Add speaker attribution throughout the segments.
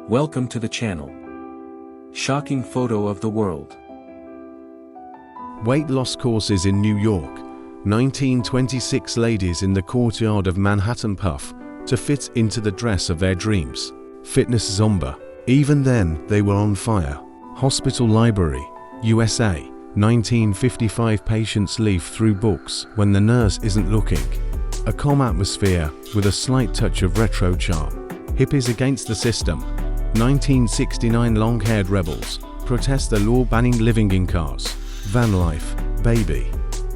Speaker 1: Welcome to the channel. Shocking photo of the world.
Speaker 2: Weight loss courses in New York. 1926 ladies in the courtyard of Manhattan puff to fit into the dress of their dreams. Fitness Zomba. Even then, they were on fire. Hospital Library, USA. 1955 patients leaf through books when the nurse isn't looking. A calm atmosphere with a slight touch of retro charm. Hippies against the system. 1969 long-haired rebels protest the law banning living in cars. Van life, baby.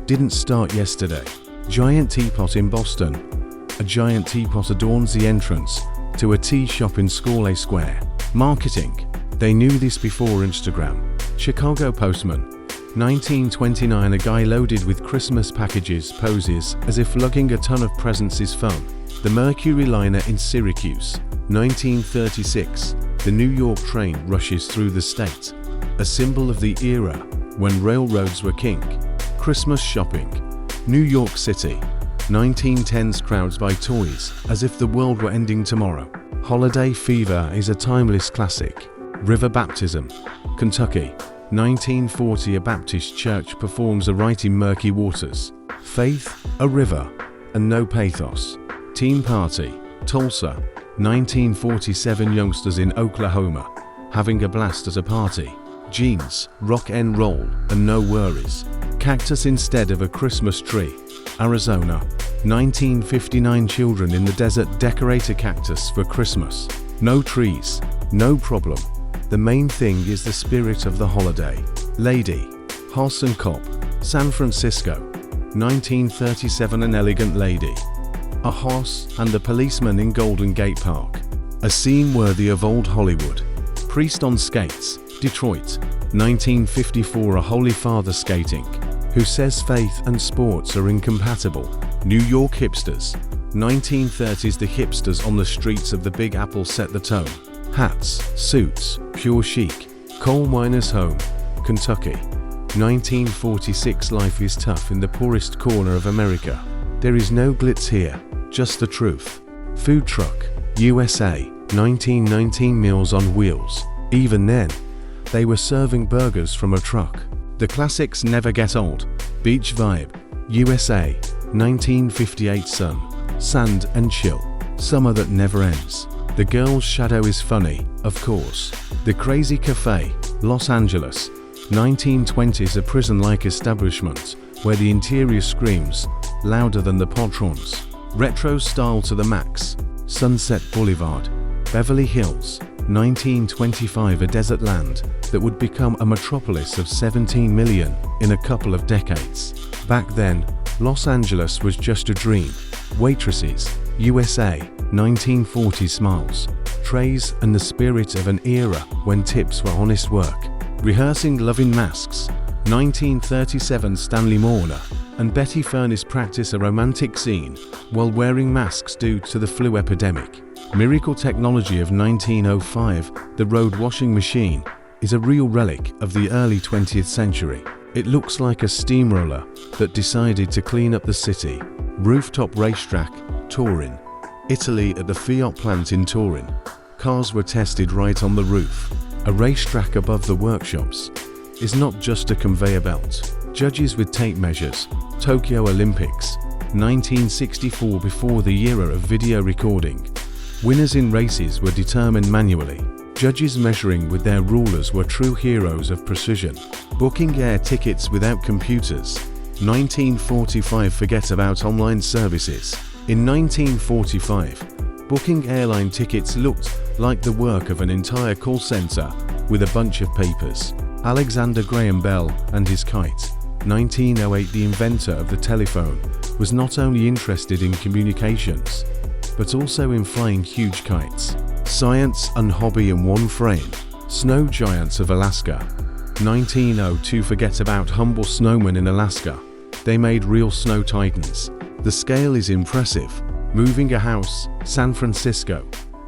Speaker 2: Didn't start yesterday. Giant teapot in Boston. A giant teapot adorns the entrance to a tea shop in Scauley Square. Marketing. They knew this before Instagram. Chicago postman. 1929 a guy loaded with Christmas packages poses as if lugging a ton of presents is fun. The Mercury liner in Syracuse. 1936. The New York train rushes through the state. A symbol of the era when railroads were king. Christmas shopping. New York City. 1910s crowds buy toys as if the world were ending tomorrow. Holiday Fever is a timeless classic. River baptism. Kentucky. 1940 a Baptist church performs a rite in murky waters. Faith, a river, and no pathos. Teen Party. Tulsa. 1947 youngsters in Oklahoma having a blast at a party. Jeans, rock and roll, and no worries. Cactus instead of a Christmas tree. Arizona. 1959 children in the desert decorate a cactus for Christmas. No trees, no problem. The main thing is the spirit of the holiday. Lady. Hoss and Cop. San Francisco. 1937 an elegant lady. A horse and a policeman in Golden Gate Park. A scene worthy of old Hollywood. Priest on skates. Detroit. 1954 a Holy Father skating, who says faith and sports are incompatible. New York hipsters. 1930s the hipsters on the streets of the Big Apple set the tone. Hats, suits, pure chic. Coal miner's home. Kentucky. 1946 life is tough in the poorest corner of America. There is no glitz here, just the truth. Food truck. USA. 1919 Meals on Wheels. Even then, they were serving burgers from a truck. The classics never get old. Beach vibe. USA. 1958 sun. Sand and chill. Summer that never ends. The girl's shadow is funny, of course. The Crazy Cafe. Los Angeles. 1920s a prison-like establishment where the interior screams louder than the patrons. Retro style to the max. Sunset Boulevard. Beverly Hills. 1925 a desert land that would become a metropolis of 17 million in a couple of decades. Back then, Los Angeles was just a dream. Waitresses. USA. 1940 smiles, trays and the spirit of an era when tips were honest work. Rehearsing Love in Masks. 1937 Stanley Morner and Betty Furniss practice a romantic scene while wearing masks due to the flu epidemic. Miracle technology of 1905, the road washing machine, is a real relic of the early 20th century. It looks like a steamroller that decided to clean up the city. Rooftop racetrack, Turin. Italy at the Fiat plant in Turin. Cars were tested right on the roof. A racetrack above the workshops is not just a conveyor belt. Judges with tape measures. Tokyo Olympics. 1964 before the era of video recording. Winners in races were determined manually. Judges measuring with their rulers were true heroes of precision. Booking air tickets without computers. 1945 forget about online services. In 1945, booking airline tickets looked like the work of an entire call center with a bunch of papers. Alexander Graham Bell and his kite. 1908 the inventor of the telephone was not only interested in communications, but also in flying huge kites. Science and hobby in one frame. Snow giants of Alaska. 1902 forget about humble snowmen in Alaska. They made real snow titans. The scale is impressive. Moving a house. San Francisco.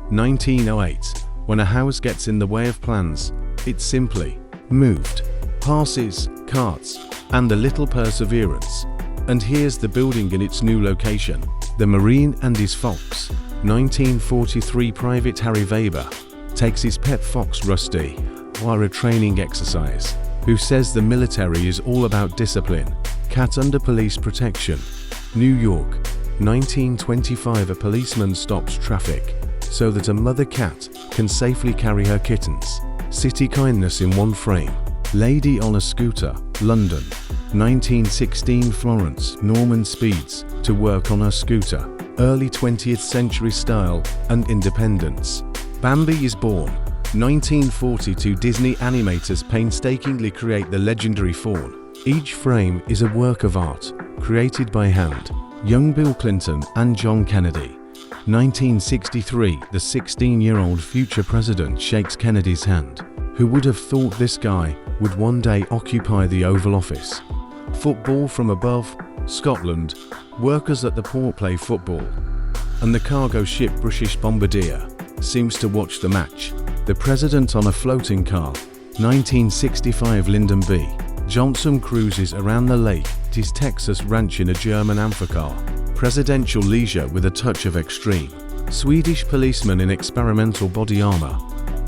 Speaker 2: 1908. When a house gets in the way of plans, it's simply moved. Passes, carts, and a little perseverance. And here's the building in its new location. The Marine and his Fox. 1943 Private Harry Weber takes his pet fox Rusty while a training exercise, who says the military is all about discipline. Cat under police protection. New York, 1925. A policeman stops traffic so that a mother cat can safely carry her kittens. City kindness in one frame. Lady on a scooter, London, 1916. Florence Norman speeds to work on her scooter. Early 20th century style and independence. Bambi is born, 1942. Disney animators painstakingly create the legendary fawn. Each frame is a work of art, created by hand. Young Bill Clinton and John Kennedy, 1963. The 16-year-old future president shakes Kennedy's hand. Who would have thought this guy would one day occupy the Oval Office? Football from above, Scotland. Workers at the port play football, and the cargo ship British Bombardier seems to watch the match. The president on a floating car, 1965. Lyndon B. Johnson cruises around the lake at his Texas ranch in a German amphicar. Presidential leisure with a touch of extreme. Swedish policeman in experimental body armor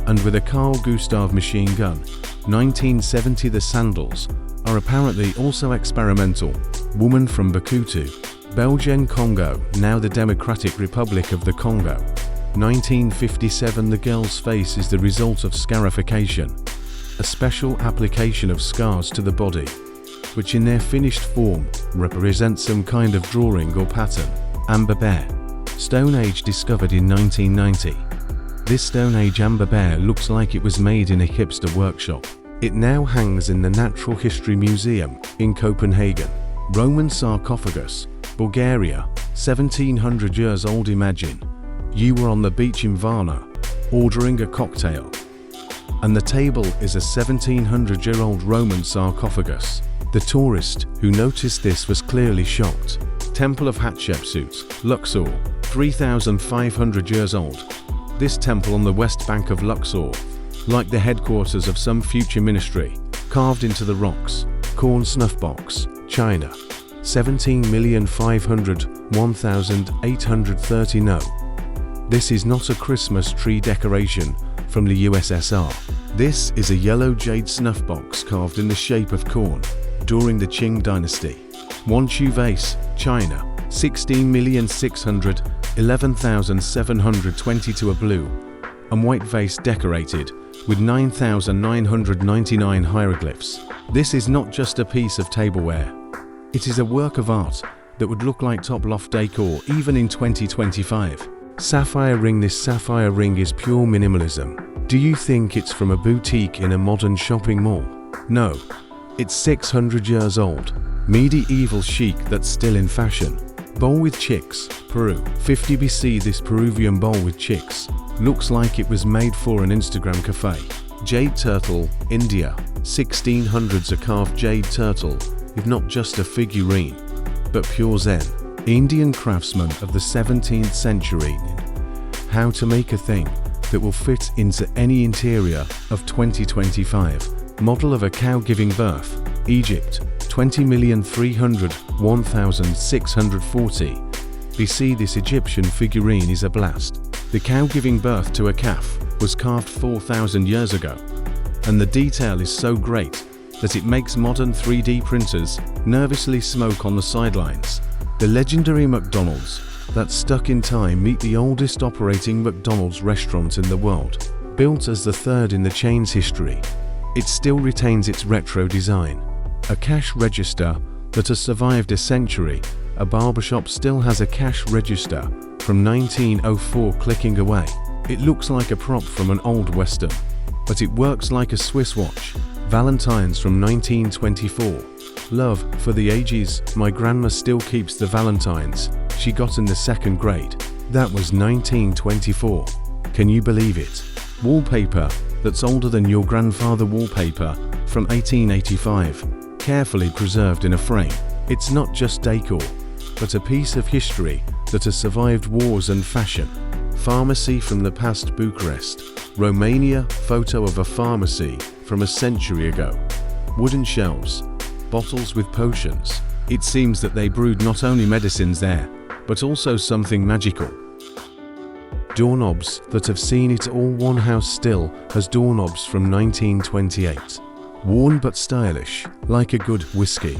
Speaker 2: and with a Carl Gustav machine gun, 1970. The sandals are apparently also experimental. Woman from Bakutu, Belgian Congo, now the Democratic Republic of the Congo, 1957. The girl's face is the result of scarification, a special application of scars to the body, which in their finished form represent some kind of drawing or pattern. Amber bear, Stone Age discovered in 1990. This Stone Age amber bear looks like it was made in a hipster workshop. It now hangs in the Natural History Museum in Copenhagen. Roman sarcophagus, Bulgaria, 1700 years old. Imagine you were on the beach in Varna, ordering a cocktail, and the table is a 1700-year-old Roman sarcophagus. The tourist who noticed this was clearly shocked. Temple of Hatshepsut, Luxor, 3,500 years old. This temple on the west bank of Luxor, like the headquarters of some future ministry, carved into the rocks. Corn snuff box, China, 17,501,830. No, this is not a Christmas tree decoration from the USSR. This is a yellow jade snuff box carved in the shape of corn during the Qing dynasty. Wanchu vase, China, 16,611,722. A blue and white vase decorated with 9,999 hieroglyphs. This is not just a piece of tableware. It is a work of art that would look like top loft decor even in 2025. Sapphire ring. This sapphire ring is pure minimalism. Do you think it's from a boutique in a modern shopping mall? No, it's 600 years old. Medieval chic that's still in fashion. Bowl with chicks, Peru, 50 BC. This Peruvian bowl with chicks looks like it was made for an Instagram cafe. Jade turtle, India, 1600s. A carved jade turtle is not just a figurine, but pure Zen. Indian craftsman of the 17th century. How to make a thing that will fit into any interior of 2025. Model of a cow giving birth, Egypt, 20,301,640 BC. This Egyptian figurine is a blast. The cow giving birth to a calf was carved 4,000 years ago, and the detail is so great that it makes modern 3D printers nervously smoke on the sidelines. The legendary McDonald's that's stuck in time. Meet the oldest operating McDonald's restaurant in the world. Built as the third in the chain's history, it still retains its retro design. A cash register that has survived a century. A barbershop still has a cash register from 1904 clicking away. It looks like a prop from an old western, but it works like a Swiss watch. Valentine's from 1924. Love for the ages. My grandma still keeps the Valentines she got in the 2nd grade. That was 1924. Can you believe it? Wallpaper that's older than your grandfather. Wallpaper from 1885, carefully preserved in a frame. It's not just decor, but a piece of history that has survived wars and fashion. Pharmacy from the past. Bucharest, Romania. Photo of a pharmacy from a century ago. Wooden shelves, bottles with potions. It seems that they brewed not only medicines there, but also something magical. Doorknobs that have seen it all. One house still has doorknobs from 1928. Worn but stylish, like a good whiskey.